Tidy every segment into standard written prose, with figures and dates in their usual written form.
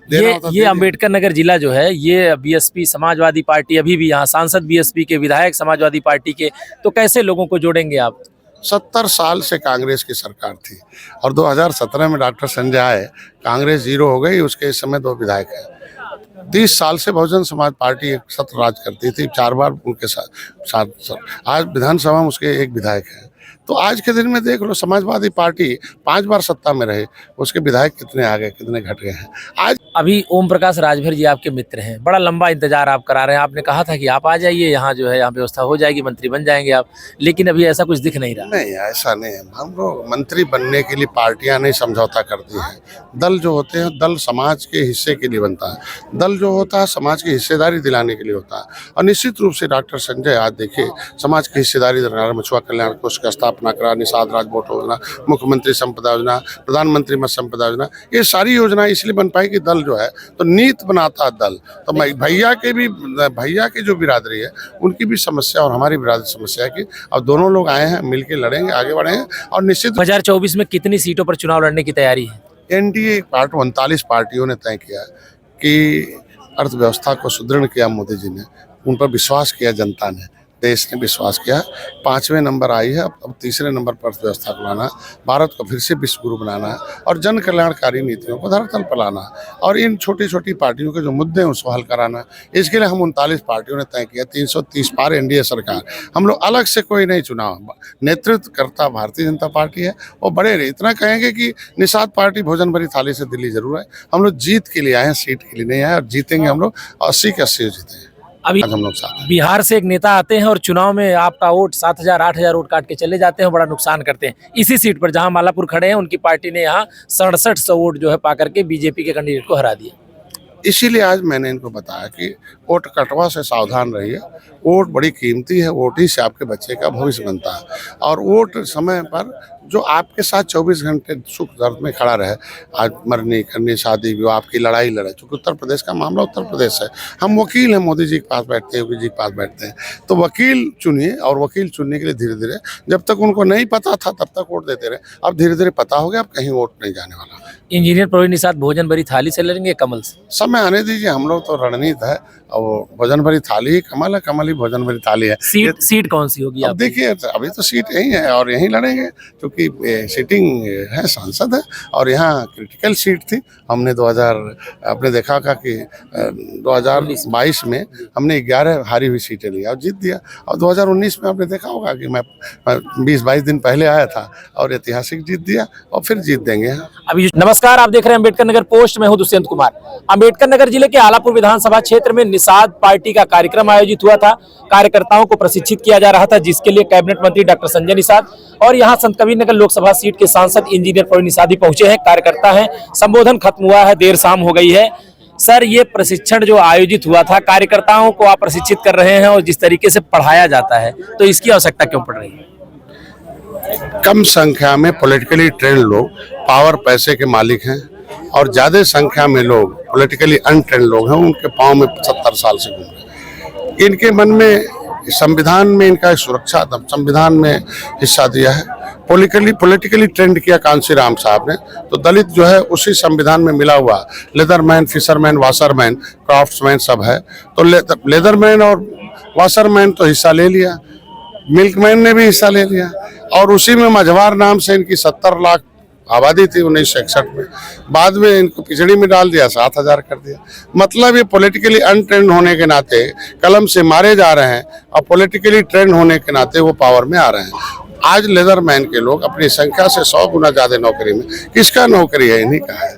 ये अंबेडकर नगर जिला जो है, ये बीएसपी समाजवादी पार्टी, अभी भी यहाँ सांसद बीएसपी के, विधायक समाजवादी पार्टी के, तो कैसे लोगों को जोड़ेंगे आप? 70 साल से कांग्रेस की सरकार थी और 2017 में डॉक्टर संजय आए, कांग्रेस जीरो हो गई। उसके इस समय 2 विधायक हैं। 30 साल से बहुजन समाज पार्टी एक सत्र राज करती थी, 4 बार उनके साथ आज विधानसभा में उसके 1 विधायक है। तो आज के दिन में देख लो, समाजवादी पार्टी 5 बार सत्ता में रहे, उसके विधायक कितने आ गए, कितने घट गए हैं। आज अभी ओम प्रकाश राजभर जी आपके मित्र हैं, बड़ा लंबा इंतजार आप करा रहे हैं। आपने कहा था कि आप आ जाइए, यहाँ जो है यहाँ व्यवस्था हो जाएगी, मंत्री बन जाएंगे आप, लेकिन अभी ऐसा कुछ दिख नहीं रहा। नहीं, ऐसा नहीं है। हम लोग मंत्री बनने के लिए पार्टियां नहीं समझौता करती हैं। दल जो होते हैं, दल समाज के हिस्से के लिए बनता है। दल जो होता है समाज की हिस्सेदारी दिलाने के लिए होता है। और निश्चित रूप से डॉक्टर संजय आज देखिए समाज की हिस्सेदारी दिलाना, मछुआ कल्याण कोष का स्थापना करा, निषाद राजवोट योजना, मुख्यमंत्री संपदा योजना, प्रधानमंत्री मत्स्य संपदा योजना, ये सारी योजना इसलिए बन पाई कि दल जो है तो नीति बनाता है दल। तो भैया की जो बिरादरी है उनकी भी समस्या और हमारी बिरादरी समस्या है कि अब दोनों लोग आए हैं, मिलके लड़ेंगे, आगे बढ़ेंगे। और निश्चित 2024 में कितनी सीटों पर चुनाव लड़ने की तैयारी है? एनडीए 39 पार्टियों ने तय किया कि अर्थव्यवस्था को सुदृढ़ किया मोदी जी ने, उन पर विश्वास किया जनता ने, देश ने विश्वास किया। 5वें नंबर आई है, अब 3रे नंबर पर अर्थव्यवस्था को लाना, भारत को फिर से विश्व गुरु बनाना और जन कल्याणकारी नीतियों को धरातल पर लाना और इन छोटी छोटी पार्टियों के जो मुद्दे हैं उसको हल कराना। इसके लिए हम 39 पार्टियों ने तय किया, 330 पार एनडीए सरकार। हम लोग अलग से कोई नहीं चुना, नेतृत्व करता भारतीय जनता पार्टी है। और बड़े इतना कहेंगे कि निषाद पार्टी भोजन भरी थाली से दिल्ली जरूर है। हम लोग जीत के लिए आए हैं, सीट के लिए नहीं आए, और जीतेंगे हम लोग 80 के 80 जीतेंगे। अभी हम लोग बिहार से एक नेता आते हैं और चुनाव में आपका वोट 7,000 8,000 वोट काट के चले जाते हैं, बड़ा नुकसान करते हैं। इसी सीट पर जहां मालापुर खड़े हैं, उनकी पार्टी ने यहाँ 6700 वोट जो है पाकर के बीजेपी के कैंडिडेट को हरा दिया। इसीलिए आज मैंने इनको बताया कि वोट कटवा से सावधान रहिए। वोट बड़ी कीमती है, वोट ही से आपके बच्चे का भविष्य बनता है। और वोट समय पर जो आपके साथ 24 घंटे सुख दर्द में खड़ा रहे, आज मरनी करनी शादी विवाह आपकी लड़ाई लड़े, क्योंकि उत्तर प्रदेश का मामला उत्तर प्रदेश है। हम वकील हैं, मोदी जी के पास बैठते हैं, योगी जी के पास बैठते हैं, तो वकील चुनिए। और वकील चुनने के लिए धीरे धीरे, जब तक उनको नहीं पता था तब तक वोट देते रहे, अब धीरे धीरे पता हो गया, अब कहीं वोट नहीं जाने वाला। इंजीनियर प्रवीण निषाद भोजन भरी थाली से लड़ेंगे कमल से? समय आने दीजिए, हम लोग तो रणनीति है और भोजन भरी थाली ही कमल है, कमल ही भोजन भरी थाली है। सीट कौन सी होगी? अब देखिए, अभी तो सीट यही है और यहीं लड़ेंगे, क्योंकि सीटिंग है, सांसद है और यहाँ क्रिटिकल सीट थी। हमने आपने देखा होगा कि 2022 में हमने 11 हारी हुई सीटें ली और जीत दिया। और 2019 में आपने देखा होगा कि मैं 20-22 दिन पहले आया था और ऐतिहासिक जीत दिया और फिर जीत देंगे। अभी नमस्कार, आप देख रहे हैं अम्बेडकर नगर पोस्ट में हूं दुष्यंत कुमार। अम्बेडकर नगर जिले के आलापुर विधानसभा क्षेत्र में निषाद पार्टी का कार्यक्रम आयोजित हुआ था। कार्यकर्ताओं को प्रशिक्षित किया जा रहा था, जिसके लिए कैबिनेट मंत्री डॉक्टर संजय निषाद और यहां संत कबीर नगर लोकसभा सीट के सांसद इंजीनियर प्रवीण निषाद पहुंचे हैं। कार्यकर्ता हैं, संबोधन खत्म हुआ है, देर शाम हो गई है। सर, ये प्रशिक्षण जो आयोजित हुआ था, कार्यकर्ताओं को आप प्रशिक्षित कर रहे हैं और जिस तरीके से पढ़ाया जाता है, तो इसकी आवश्यकता क्यों पड़ रही है? कम संख्या में पॉलिटिकली ट्रेंड लोग पावर पैसे के मालिक हैं और ज्यादा संख्या में लोग पॉलिटिकली अनट्रेंड लोग हैं, उनके पांव में 70 साल से घूम रहे। इनके मन में संविधान में इनका सुरक्षा, संविधान में हिस्सा दिया है। पॉलिटिकली ट्रेंड किया कांशीराम साहब ने, तो दलित जो है उसी संविधान में मिला हुआ लेदरमैन, फिशरमैन, वाशरमैन, क्राफ्ट्समैन सब है। तो लेदरमैन और वाशरमैन तो हिस्सा ले लिया, मिल्कमैन ने भी हिस्सा ले लिया और उसी में मझवार नाम से इनकी 70 लाख आबादी थी 1961 में। बाद में इनको पिछड़ी में डाल दिया, 7,000 कर दिया। मतलब ये पॉलिटिकली अनट्रेंड होने के नाते कलम से मारे जा रहे हैं और पॉलिटिकली ट्रेंड होने के नाते वो पावर में आ रहे हैं। आज लेदरमैन के लोग अपनी संख्या से 100 गुना ज्यादा नौकरी में, किसका नौकरी है? इन्हीं का है।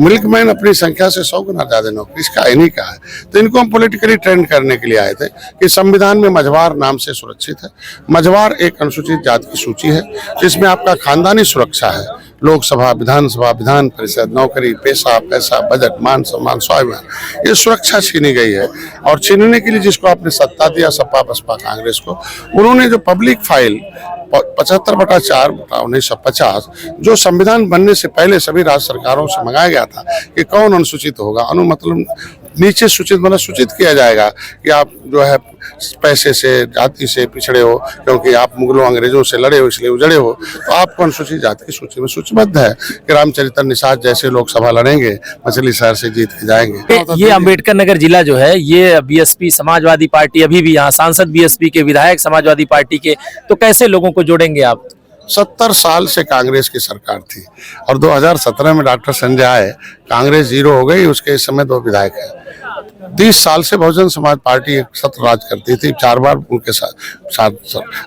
मिल्कमैन अपनी संख्या से 100 गुना ज्यादा नौकरी इसका इन्हीं का है। तो इनको हम पॉलिटिकली ट्रेंड करने के लिए आए थे कि संविधान में मझवार नाम से सुरक्षित है। मझवार एक अनुसूचित जाति की सूची है जिसमें आपका खानदानी सुरक्षा है, लोकसभा, विधानसभा, विधान परिषद, नौकरी, पेशा, पैसा, बजट, मान सम्मान, स्वाभिमान, ये सुरक्षा छीनी गई है। और छीनने के लिए जिसको आपने सत्ता दिया, सपा बसपा कांग्रेस को, उन्होंने जो पब्लिक फाइल 75/4/1950 जो संविधान बनने से पहले सभी राज्य सरकारों से मंगाया गया था कि कौन अनुसूचित होगा, मतलब नीचे सूचित मतलब सूचित किया जाएगा कि आप जो है पैसे से, जाति से पिछड़े हो, क्योंकि आप मुगलों अंग्रेजों से लड़े हो इसलिए उजड़े हो, तो आप अनुसूचित जाति की सूची में सूचीबद्ध है कि रामचरित्र निषाद जैसे लोकसभा लड़ेंगे, मछली शहर से जीत के जाएंगे। ये अंबेडकर नगर जिला जो है, ये बीएसपी समाजवादी पार्टी, अभी भी यहाँ सांसद बीएसपी के, विधायक समाजवादी पार्टी के, तो कैसे लोगों को जोड़ेंगे आप? 70 साल से कांग्रेस की सरकार थी और 2017 में डॉक्टर संजय आए, कांग्रेस जीरो हो गई, उसके इस समय 2 विधायक हैं। 30 साल से बहुजन समाज पार्टी एक सत्र राज करती थी, 4 बार उनके साथ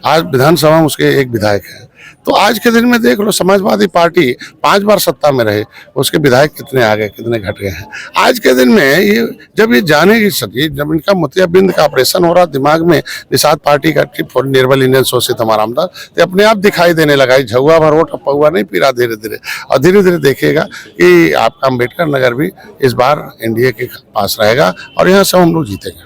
आज विधानसभा में उसके एक विधायक है। तो आज के दिन में देख लो, समाजवादी पार्टी 5 बार सत्ता में रहे, उसके विधायक कितने आ गए, कितने घट गए हैं। आज के दिन में ये जब ये जानेगी सभी, जब इनका मोतियाबिंद का ऑपरेशन हो रहा दिमाग में, निषाद पार्टी का ट्रिप फॉर निर्बल इंडियन शोषित हमारा रामदास, तो अपने आप दिखाई देने लगा, झुआ भर वोट पौआ नहीं पी रहा धीरे धीरे, और धीरे धीरे देखिएगा कि आपका अम्बेडकर नगर भी इस बार एनडीए के पास रहेगा और यहाँ से हम लोग जीतेंगे।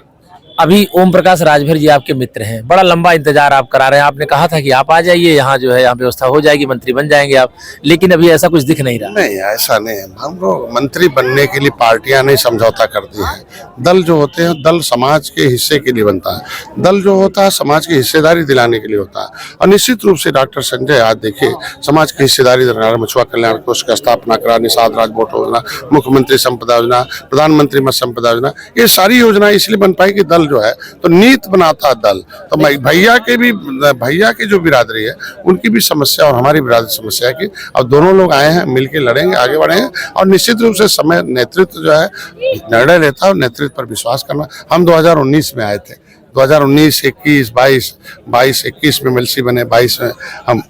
अभी ओम प्रकाश राजभर जी आपके मित्र हैं, बड़ा लंबा इंतजार आप करा रहे हैं, आपने कहा था कि आप आ जाइए, यहाँ जो है यहाँ व्यवस्था हो जाएगी, मंत्री बन जाएंगे आप, लेकिन अभी ऐसा कुछ दिख नहीं रहा। नहीं, ऐसा नहीं है। हम लोग मंत्री बनने के लिए पार्टियां नहीं समझौता करती हैं। दल जो होते हैं, दल समाज के हिस्से के लिए बनता है, दल जो होता है समाज की हिस्सेदारी दिलाने के लिए होता है। और निश्चित रूप से डॉक्टर संजय आज देखिए समाज की हिस्सेदारी दिलाना, मछुआ कल्याण कोष का स्थापना करा, निषाद राजवोट योजना, मुख्यमंत्री संपदा योजना, प्रधानमंत्री मत्स्य संपदा योजना, ये सारी योजना इसलिए बन पाई कि दल जो है तो नीति बनाता है दल। तो भैया की जो बिरादरी है उनकी भी समस्या और हमारी बिरादरी समस्या है कि अब दोनों लोग आए हैं, मिलके लड़ेंगे, आगे बढ़ेंगे। और निश्चित रूप से समय नेतृत्व जो है निर्णय लेता है और नेतृत्व पर विश्वास करना। हम 2019 में आए थे, 2019, 21, 22, 21 में एमएलसी बने, 22 में हम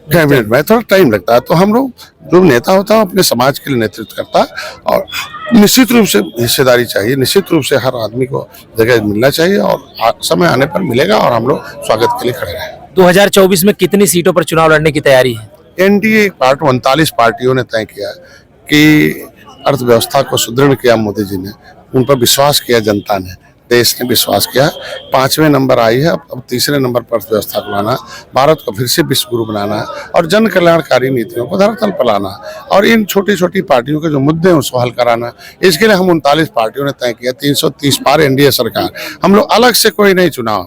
कैबिनेट में, थोड़ा टाइम लगता है। तो हम लोग जो नेता होता है अपने समाज के लिए नेतृत्व करता है और निश्चित रूप से हिस्सेदारी चाहिए, निश्चित रूप से हर आदमी को जगह मिलना चाहिए और समय आने पर मिलेगा और हम लोग स्वागत के लिए खड़े रहें। 2024 में कितनी सीटों पर चुनाव लड़ने की तैयारी है? एनडीए पार्ट 39 पार्टियों ने तय किया कि अर्थव्यवस्था को सुदृढ़ किया मोदी जी ने, उन पर विश्वास किया जनता ने, देश ने विश्वास किया। 5वें नंबर आई है, अब 3रे नंबर पर अर्थव्यवस्था को लाना, भारत को फिर से विश्व गुरु बनाना और जन कल्याणकारी नीतियों को धरातल पर लाना और इन छोटी छोटी पार्टियों के जो मुद्दे हैं उसको हल कराना। इसके लिए हम 39 पार्टियों ने तय किया 330 पार एनडीए सरकार। हम लोग अलग से कोई नहीं चुना,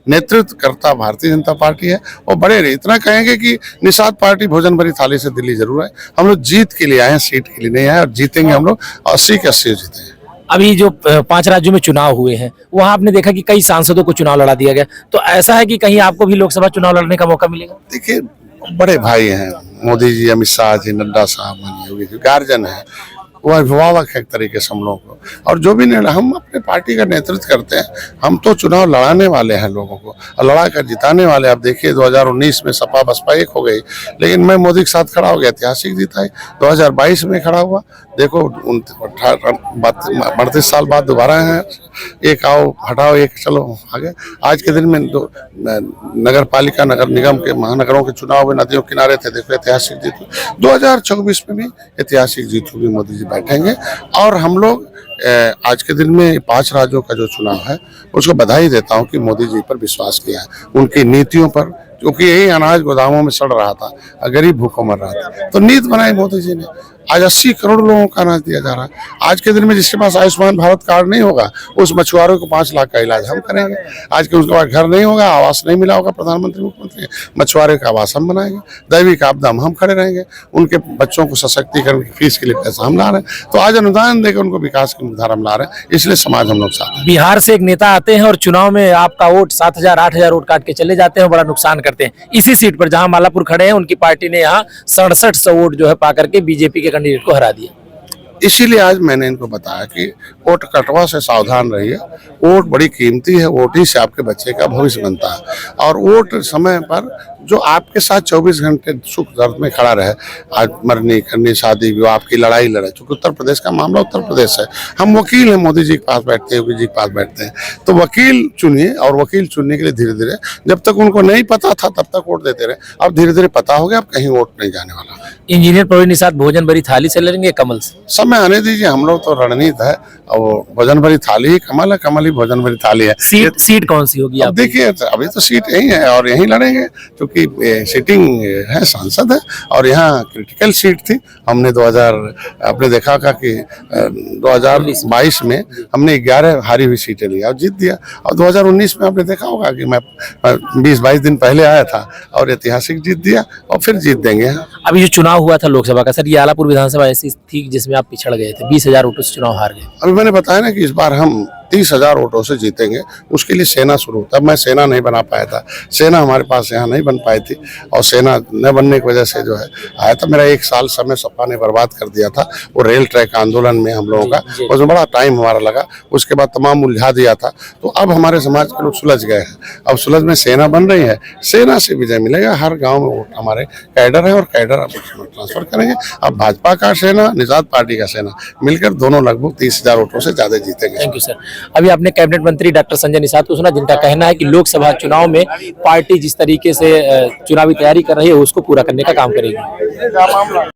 नेतृत्व करता भारतीय जनता पार्टी है और बड़े इतना कहेंगे कि निषाद पार्टी भोजन भरी थाली से दिल्ली जरूर है। हम लोग जीत के लिए आए हैं, सीट के लिए नहीं आए और जीतेंगे हम लोग 80 के 80 जीतेंगे। अभी जो 5 राज्यों में चुनाव हुए हैं, वहां आपने देखा कि कई सांसदों को चुनाव लड़ा दिया गया, तो ऐसा है कि कहीं आपको भी लोकसभा चुनाव लड़ने का मौका मिलेगा? देखिए, बड़े भाई हैं मोदी जी, अमित शाह जी, नड्डा साहब, माननीय योगी जी, गार्जियन है, वो अभिभावक है एक तरीके से हम लोगों को। और जो भी निर्णय हम अपने पार्टी का नेतृत्व करते हैं, हम तो चुनाव लड़ाने वाले हैं लोगों को और लड़ा कर जिताने वाले। आप देखिए 2019 में सपा बसपा एक हो गई, लेकिन मैं मोदी के साथ खड़ा हो गया, ऐतिहासिक जीता है। 2022 में खड़ा हुआ, देखो 38 साल बाद दोबारा है, एक आओ हटाओ एक चलो आगे। आज के दिन में नगर पालिका, नगर निगम के, महानगरों के चुनाव में नदियों किनारे थे, देखो ऐतिहासिक जीत हुई। 2024 में भी ऐतिहासिक जीत होगी, मोदी जी बैठेंगे और हम लोग आज के दिन में 5 राज्यों का जो चुनाव है उसको बधाई देता हूं कि मोदी जी पर विश्वास किया है, उनकी नीतियों पर, क्योंकि यही अनाज गोदामों में सड़ रहा था, गरीब भूखों मर रहा था, तो नीति बनाई मोदी जी ने। आज 80 करोड़ लोगों का अनाज दिया जा रहा है। आज के दिन में जिसके पास आयुष्मान भारत कार्ड नहीं होगा, उस मछुआरों को 5 लाख का इलाज हम करेंगे। आज के उसके पास घर नहीं होगा, आवास नहीं मिला होगा प्रधानमंत्री मुख्यमंत्री, मछुआरे का आवास हम बनाएंगे। दैविक आपदा में हम खड़े रहेंगे, उनके बच्चों को सशक्तिकरण की फीस के लिए पैसा हम ला रहे हैं। तो आज अनुदान देकर उनको विकास की मुख्यधारा हम ला रहे हैं, इसलिए समाज हम लोग साथ हैं। बिहार से एक नेता आते हैं और चुनाव में आपका वोट 7,000 8,000 वोट काट के चले जाते हैं, बड़ा नुकसान करते हैं। इसी सीट पर जहां मालापुर खड़े हैं, उनकी पार्टी ने यहाँ 6700 वोट जो है पा करके बीजेपी के कैंडिडेट को हरा दिया। इसीलिए आज मैंने इनको बताया कि वोट कटवा से सावधान रहिए। वोट बड़ी कीमती है, वोट ही से आपके बच्चे का भविष्य बनता है। और वोट समय पर जो आपके साथ 24 घंटे सुख दर्द में खड़ा रहे, आज मरनी करनी शादी विवाह आपकी लड़ाई लड़े, क्योंकि उत्तर प्रदेश का मामला उत्तर प्रदेश है। हम वकील हैं, मोदी जी के पास बैठते हैं, योगी जी के पास बैठते हैं, तो वकील चुनिए और वकील चुनने के लिए धीरे धीरे, जब तक उनको नहीं पता था तब तक वोट देते रहे, अब धीरे धीरे पता हो गया, अब कहीं वोट नहीं जाने वाला। इंजीनियर प्रवीण निषाद भोजन भरी थाली से लड़ेंगे कमल से? समय आने दीजिए, हम लोग तो रणनीति है और भोजन भरी थाली ही कमल है, कमल ही भोजन भरी थाली है। सीट कौन सी होगी? अब देखिए, अभी तो सीट यही है और यहीं लड़ेंगे, क्योंकि क्योंकि सिटिंग है, सांसद है और यहाँ क्रिटिकल सीट थी। हमने 2000 आपने देखा होगा कि 2022 में हमने 11 हारी हुई सीटें ली और जीत दिया, और 2019 में आपने देखा होगा कि मैं 20-22 दिन पहले आया था और ऐतिहासिक जीत दिया और फिर जीत देंगे। अभी जो चुनाव हुआ था लोकसभा का सर, ये आलापुर विधानसभा ऐसी थी जिसमें आप पिछड़ गए थे, 20,000 वोटों से चुनाव हार गए। अभी मैंने बताया ना कि इस बार हम 30,000 वोटों से जीतेंगे। उसके लिए सेना शुरू, तब मैं सेना नहीं बना पाया था, सेना हमारे पास यहाँ नहीं बन पाई थी, और सेना न बनने की वजह से जो है आया था। मेरा 1 साल समय सपा ने बर्बाद कर दिया था, वो रेल ट्रैक आंदोलन में हम लोगों का, उसमें बड़ा टाइम हमारा लगा। उसके बाद तमाम उलझा दिया था, तो अब हमारे समाज के लोग सुलझ गए हैं। अब सुलझ में सेना बन रही है, सेना से विजय मिलेगा। हर गाँव में वोट हमारे कैडर है और कैडर अब ट्रांसफर करेंगे। अब भाजपा का सेना, निषाद पार्टी का सेना मिलकर दोनों लगभग 30,000 वोटों से ज्यादा जीतेंगे। Thank you sir. अभी आपने कैबिनेट मंत्री डॉक्टर संजय निषाद को सुना, जिनका कहना है कि लोकसभा चुनाव में पार्टी जिस तरीके से चुनावी तैयारी कर रही है उसको पूरा करने का काम करेगी।